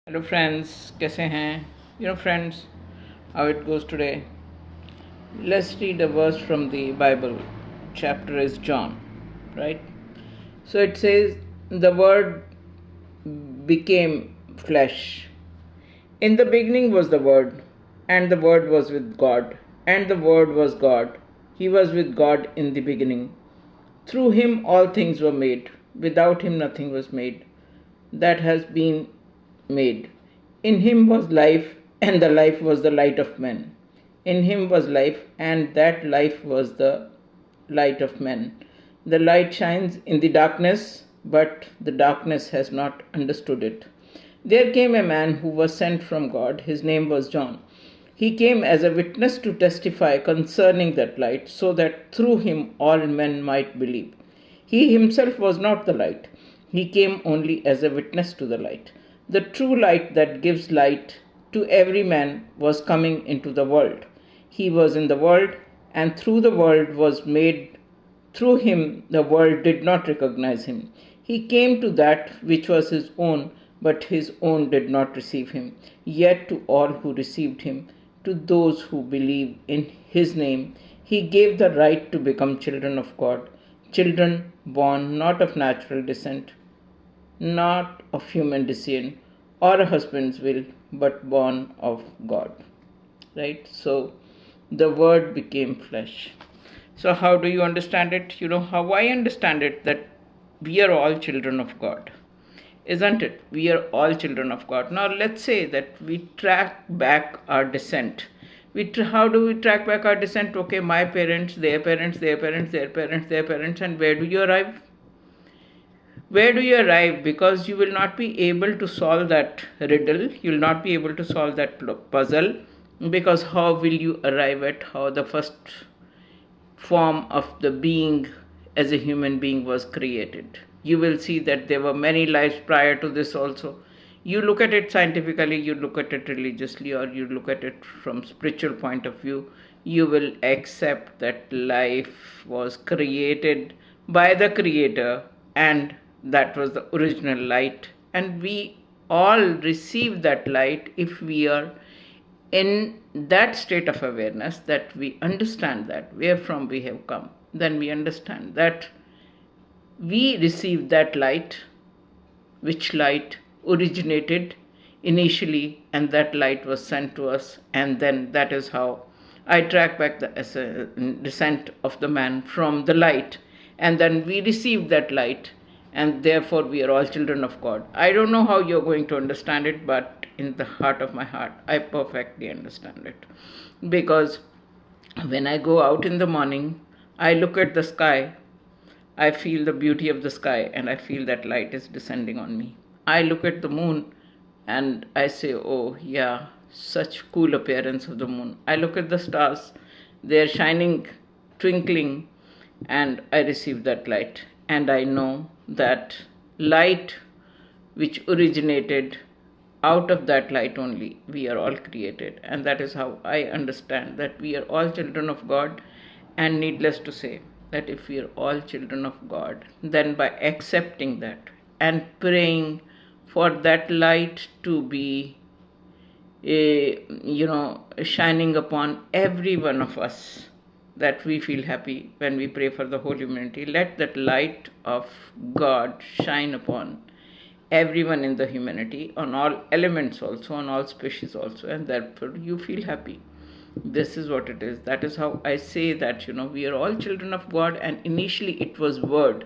Hello friends, कैसे हैं? Friends, how it goes today. Let's read a verse from the Bible. Chapter is John, right? So it says, the Word became flesh. In the beginning was the Word, and the Word was with God, and the Word was God. He was with God in the beginning. Through him all things were made. Without him nothing was made that has been made. In him was life, and the life was the light of men. In him was life, and that life was the light of men. The light shines in the darkness, but the darkness has not understood it. There came a man who was sent from God. His name was John. He came as a witness to testify concerning that light, so that through him all men might believe. He himself was not the light. He came only as a witness to the light. The true light that gives light to every man was coming into the world. He was in the world, and through the world was made. Through him the world did not recognize him. He came to that which was his own, but his own did not receive him. Yet to all who received him, to those who believe in his name, he gave the right to become children of God, children born not of natural descent, not of human descent or a husband's will, but born of God. Right? So the Word became flesh. So, how do you understand it? How I understand it, that we are all children of God. Isn't it? We are all children of God. Now, let's say that we track back our descent. How do we track back our descent? Okay, my parents, their parents, their parents, their parents, their parents, and where do you arrive? Where do you arrive? Because you will not be able to solve that riddle, you will not be able to solve that puzzle, because how will you arrive at how the first form of the being as a human being was created? You will see that there were many lives prior to this also. You look at it scientifically, you look at it religiously, or you look at it from spiritual point of view, you will accept that life was created by the creator, and that was the original light, and we all receive that light if we are in that state of awareness, that we understand that where from we have come. Then we understand that we receive that light, which light originated initially, and that light was sent to us, and then that is how I track back the descent of the man from the light, and then we receive that light, and therefore we are all children of God. I don't know how you're going to understand it, but in the heart of my heart, I perfectly understand it. Because when I go out in the morning, I look at the sky, I feel the beauty of the sky, and I feel that light is descending on me. I look at the moon and I say, oh yeah, such cool appearance of the moon. I look at the stars, they are shining, twinkling, and I receive that light. And I know that light which originated out of that light only, we are all created. And that is how I understand that we are all children of God. And needless to say, that if we are all children of God, then by accepting that and praying for that light to be shining upon every one of us, that we feel happy when we pray for the whole humanity. Let that light of God shine upon everyone in the humanity, on all elements also, on all species also, and therefore you feel happy. This is what it is. That is how I say that we are all children of God, and initially it was Word.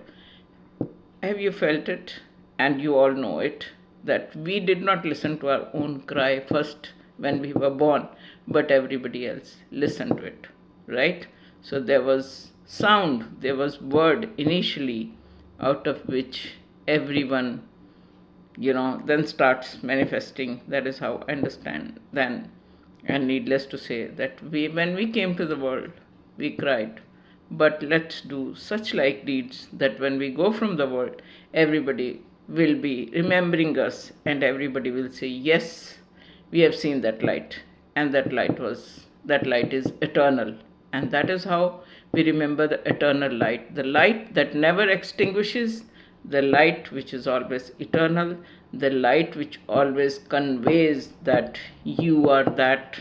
Have you felt it? And you all know it, that we did not listen to our own cry first when we were born, but everybody else listened to it, right? So there was sound, there was Word initially, out of which everyone then starts manifesting. That is how I understand then. And needless to say that when we came to the world, we cried, but let's do such like deeds that when we go from the world, everybody will be remembering us, and everybody will say, yes, we have seen that light, and that light is eternal. And that is how we remember the eternal light, the light that never extinguishes, the light which is always eternal, the light which always conveys that you are that